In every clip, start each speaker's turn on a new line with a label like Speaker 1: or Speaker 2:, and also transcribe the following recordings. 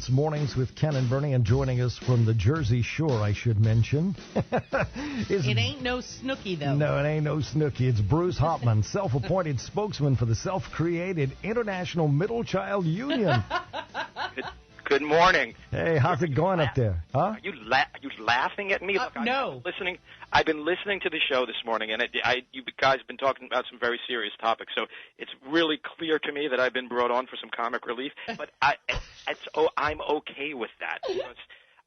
Speaker 1: It's Mornings with Ken and Bernie, and joining us from the Jersey Shore, I should mention.
Speaker 2: It ain't no Snooki, though.
Speaker 1: No, it ain't no Snooki. It's Bruce Hopman, self-appointed spokesman for the self-created International Middle Child Union.
Speaker 3: Good morning.
Speaker 1: Hey, how's it going up there? Huh?
Speaker 3: Are you laughing at me? Look,
Speaker 2: no.
Speaker 3: I've been listening to the show this morning, and you guys have been talking about some very serious topics, so it's really clear to me that I've been brought on for some comic relief, but I'm okay with that, because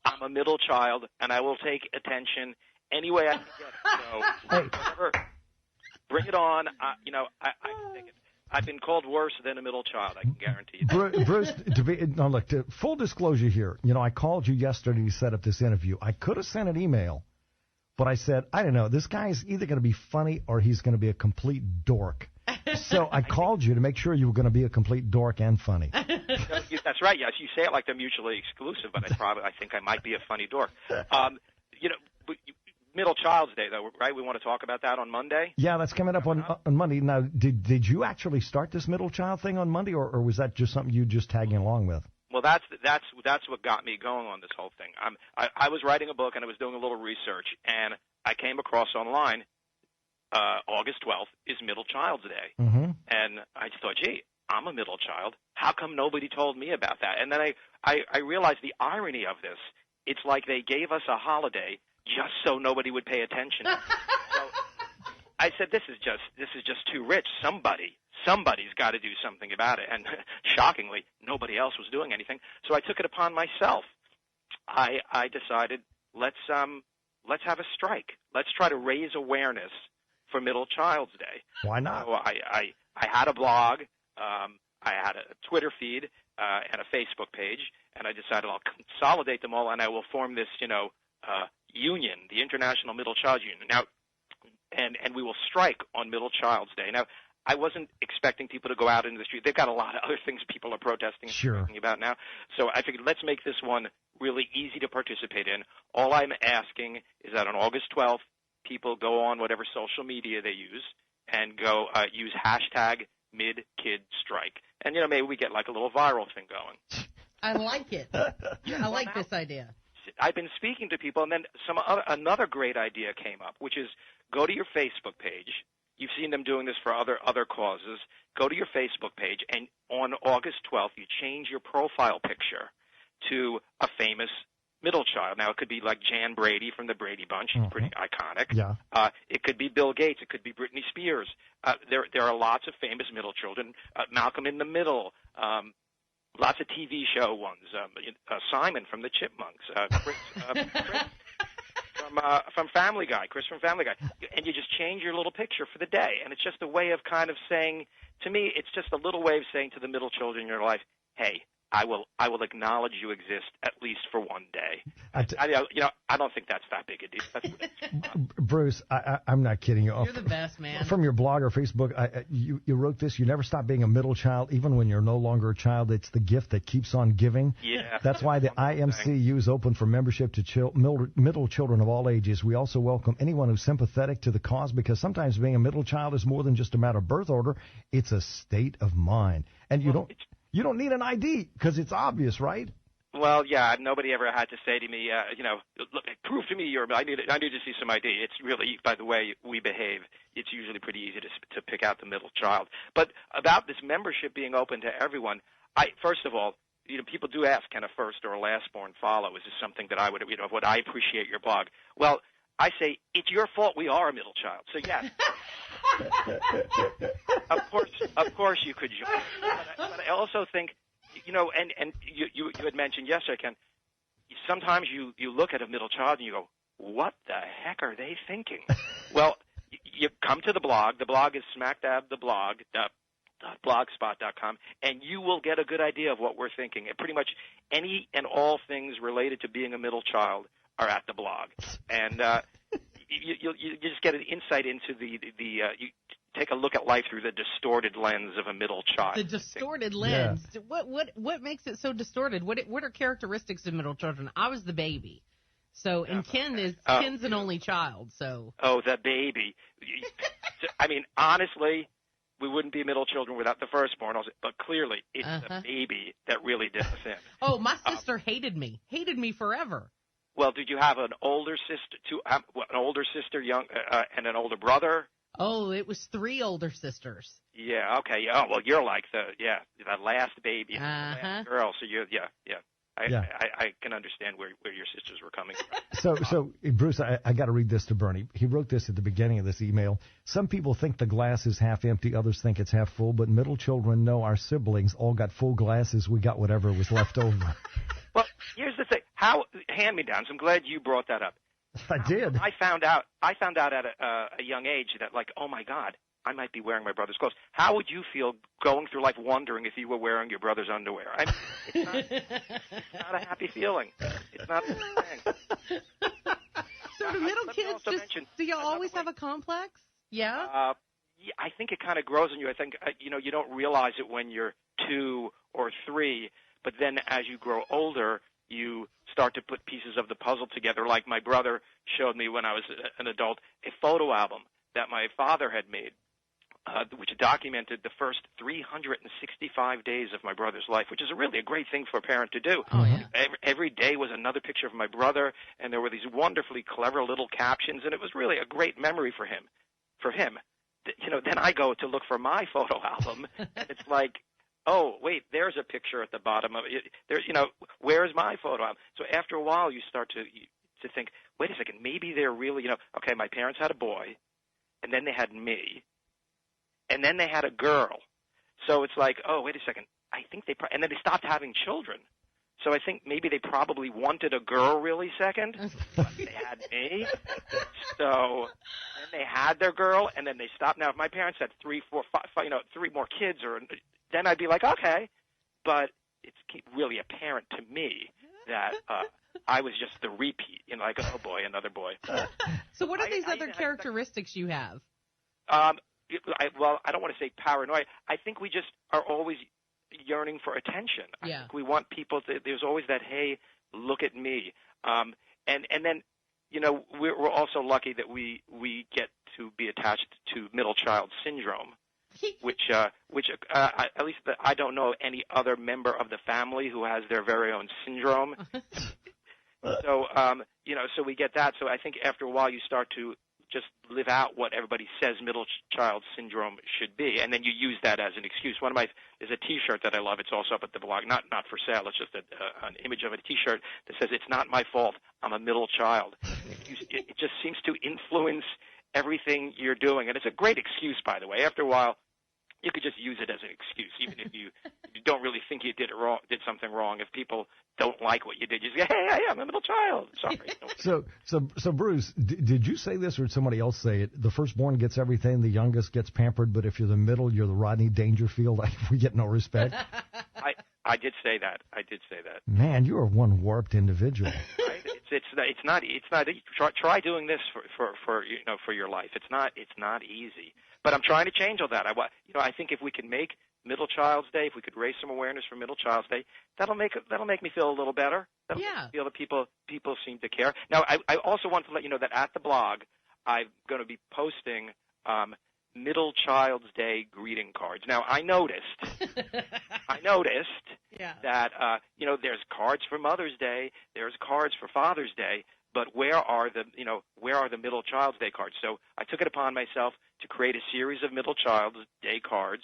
Speaker 3: I'm a middle child, and I will take attention any way I can get it. So, whatever, bring it on. I can take it. I've been called worse than a middle child, I can guarantee you.
Speaker 1: Bruce, full disclosure here. I called you yesterday to set up this interview. I could have sent an email, but I said, I don't know, this guy's either going to be funny or he's going to be a complete dork. So I called you to make sure you were going to be a complete dork and funny.
Speaker 3: That's right, yes. You say it like they're mutually exclusive, but I think I might be a funny dork. Middle Child's Day, though, right? We want to talk about that on Monday?
Speaker 1: Yeah, that's coming up on Monday. Now, did you actually start this middle child thing on Monday, or was that just something you just tagging along with?
Speaker 3: Well, that's what got me going on this whole thing. I was writing a book, and I was doing a little research, and I came across online August 12th is Middle Child's Day.
Speaker 1: Mm-hmm.
Speaker 3: And I just thought, gee, I'm a middle child. How come nobody told me about that? And then I realized the irony of this. It's like they gave us a holiday just so nobody would pay attention. So I said, this is just too rich. Somebody's got to do something about it. And shockingly, nobody else was doing anything. So I took it upon myself. I decided, let's have a strike. Let's try to raise awareness for Middle Child's Day.
Speaker 1: Why not?
Speaker 3: So I had a blog, I had a Twitter feed, and a Facebook page, and I decided I'll consolidate them all, and I will form this, union, the International Middle Child Union. Now, and we will strike on Middle Child's Day. Now, I wasn't expecting people to go out into the street. They've got a lot of other things people are protesting and talking about now. So I figured let's make this one really easy to participate in. All I'm asking is that on August 12th, people go on whatever social media they use and go use hashtag #MidKidStrike. And, maybe we get like a little viral thing going.
Speaker 2: I like it. I like this idea.
Speaker 3: I've been speaking to people, and then another great idea came up, which is go to your Facebook page. You've seen them doing this for other causes. Go to your Facebook page, and on August 12th, you change your profile picture to a famous middle child. Now, it could be like Jan Brady from the Brady Bunch. She's pretty iconic.
Speaker 1: Yeah.
Speaker 3: It could be Bill Gates. It could be Britney Spears. There are lots of famous middle children. Malcolm in the Middle. Lots of TV show ones. Simon from the Chipmunks. Chris from Family Guy. Chris from Family Guy. And you just change your little picture for the day. And it's just a way of kind of saying, to me, it's just a little way of saying to the middle children in your life, hey, I will acknowledge you exist at least for one day. I don't think that's that big a deal. That's
Speaker 1: Bruce, I'm not kidding you.
Speaker 2: You're the best, man.
Speaker 1: From your blog or Facebook, you wrote this, you never stop being a middle child, even when you're no longer a child. It's the gift that keeps on giving.
Speaker 3: Yeah.
Speaker 1: That's why the IMCU is open for membership to middle children of all ages. We also welcome anyone who's sympathetic to the cause, because sometimes being a middle child is more than just a matter of birth order. It's a state of mind. And you don't need an ID because it's obvious, right?
Speaker 3: Well, yeah. Nobody ever had to say to me, look, prove to me I need to see some ID. It's really, by the way we behave, it's usually pretty easy to pick out the middle child. But about this membership being open to everyone, first of all, people do ask, can a first or a last-born follow? Is this something that I would I appreciate your blog? Well, I say, it's your fault we are a middle child. So, yes. Of course you could join. But I also think, and you had mentioned yesterday, Ken, sometimes you look at a middle child and you go, what the heck are they thinking? Well, you come to the blog. The blog is smackdabtheblog.blogspot.com, and you will get a good idea of what we're thinking. And pretty much any and all things related to being a middle child are at the blog, and you just get an insight into you take a look at life through the distorted lens of a middle child.
Speaker 2: The distorted lens. Yeah. What makes it so distorted? What are characteristics of middle children? I was the baby, so and Ken's an only child. So
Speaker 3: the baby. I mean, honestly, we wouldn't be middle children without the firstborn. But clearly, it's the baby that really did us in.
Speaker 2: Oh, my sister hated me forever.
Speaker 3: Well, did you have an older sister, young, and an older brother?
Speaker 2: Oh, it was 3 older sisters.
Speaker 3: Yeah. Okay. Oh, well, you're like the last baby, the last girl. So you're I can understand where your sisters were coming from.
Speaker 1: So Bruce, I got to read this to Bernie. He wrote this at the beginning of this email. Some people think the glass is half empty, others think it's half full, but middle children know our siblings all got full glasses. We got whatever was left over.
Speaker 3: Well, here's the thing. Hand-me-downs. I'm glad you brought that up.
Speaker 1: I did.
Speaker 3: I found out at a young age that, like, oh my God, I might be wearing my brother's clothes. How would you feel going through life wondering if you were wearing your brother's underwear? I mean, it's not a happy feeling. It's not a good thing.
Speaker 2: So do little kids do you always have a complex? Yeah?
Speaker 3: Yeah, I think it kind of grows on you. I think, you don't realize it when you're 2 or 3, but then as you grow older, you start to put pieces of the puzzle together. Like my brother showed me when I was an adult, a photo album that my father had made, which documented the first 365 days of my brother's life, which is really a great thing for a parent to do.
Speaker 2: Oh, yeah.
Speaker 3: Every day was another picture of my brother, and there were these wonderfully clever little captions, and it was really a great memory for him. Then I go to look for my photo album, and it's like, oh, wait, there's a picture at the bottom of it. Where's my photo album? So after a while, you start to think, wait a second, maybe they're really, okay, my parents had a boy, and then they had me, and then they had a girl. So it's like, oh, wait a second, I think and then they stopped having children. So I think maybe they probably wanted a girl really second, but they had me. So then they had their girl, and then they stopped. Now, if my parents had 3, 4, 5, 3 more kids, then I'd be like, okay. But it's really apparent to me that I was just the repeat, like, oh boy, another boy.
Speaker 2: So what are these other characteristics you have?
Speaker 3: I don't want to say paranoid. I think we just are always yearning for attention.
Speaker 2: Yeah.
Speaker 3: I think we want people to, there's always that, hey, look at me. And then, we're also lucky that we get to be attached to middle child syndrome, which at least I don't know any other member of the family who has their very own syndrome. So, so we get that. So I think after a while you start to just live out what everybody says middle child syndrome should be, and then you use that as an excuse. There's a T-shirt that I love. It's also up at the blog, not for sale. It's just an image of a T-shirt that says, "It's not my fault. I'm a middle child." It just seems to influence everything you're doing, and it's a great excuse, by the way. After a while, you could just use it as an excuse, even if you don't really think you did something wrong. If people don't like what you did, you say, "Hey, I'm a middle child. Sorry."
Speaker 1: So Bruce, did you say this or did somebody else say it? The firstborn gets everything, the youngest gets pampered, but if you're the middle, you're the Rodney Dangerfield. We get no respect.
Speaker 3: I did say that.
Speaker 1: Man, you are one warped individual.
Speaker 3: Right? It's not. Try doing this for your life. It's not easy. But I'm trying to change all that. I think if we can make Middle Child's Day, if we could raise some awareness for Middle Child's Day, that'll make me feel a little better. That'll make me feel that people seem to care. Now, I also want to let you know that at the blog, I'm going to be posting Middle Child's Day greeting cards. Now, I noticed that there's cards for Mother's Day, there's cards for Father's Day, but where are the Middle Child's Day cards? So I took it upon myself to create a series of Middle Child's Day cards.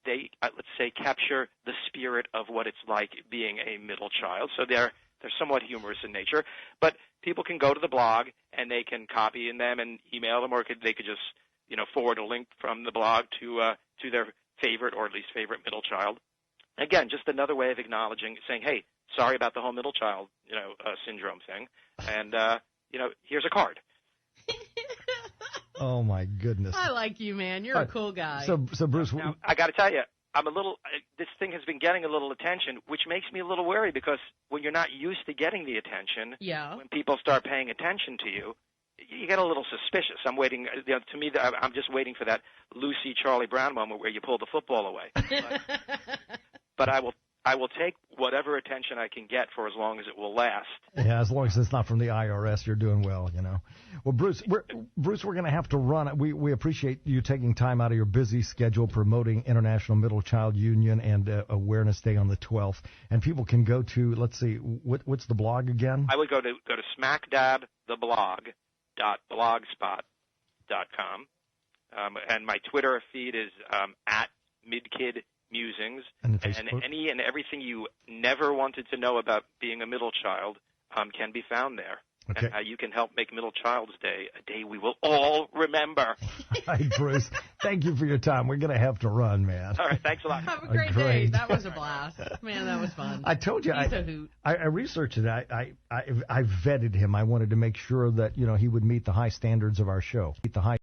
Speaker 3: They, let's say, capture the spirit of what it's like being a middle child. So they're somewhat humorous in nature, but people can go to the blog and they can copy in them and email them, or they could just forward a link from the blog to their favorite or at least favorite middle child. Again, just another way of acknowledging, saying, hey, sorry about the whole middle child syndrome thing, and here's a card.
Speaker 1: Oh my goodness!
Speaker 2: I like you, man. You're a cool guy.
Speaker 1: So Bruce,
Speaker 3: now, I got to tell you, I'm a little. This thing has been getting a little attention, which makes me a little worried because when you're not used to getting the attention, when people start paying attention to you, you get a little suspicious. I'm waiting. To me, I'm just waiting for that Lucy Charlie Brown moment where you pull the football away. But I will I will take whatever attention I can get for as long as it will last.
Speaker 1: Yeah, as long as it's not from the IRS, you're doing well, you know. Well, Bruce, we're going to have to run. We appreciate you taking time out of your busy schedule promoting International Middle Child Union and Awareness Day on the 12th. And people can go to, let's see, what's the blog again?
Speaker 3: I would go to smackdabtheblog.blogspot.com. And my Twitter feed is at MidKidMusings. And any and everything you never wanted to know about being a middle child can be found there.
Speaker 1: Okay.
Speaker 3: And how you can help make Middle Child's Day a day we will all remember.
Speaker 1: All right, Bruce. Thank you for your time. We're going to have to run, man.
Speaker 3: All right, thanks a lot.
Speaker 2: Have a great day. That was a blast. Man, that was fun.
Speaker 1: I told you,
Speaker 2: He's a hoot.
Speaker 1: I researched it. I vetted him. I wanted to make sure that, you know, he would meet the high standards of our show. Meet the high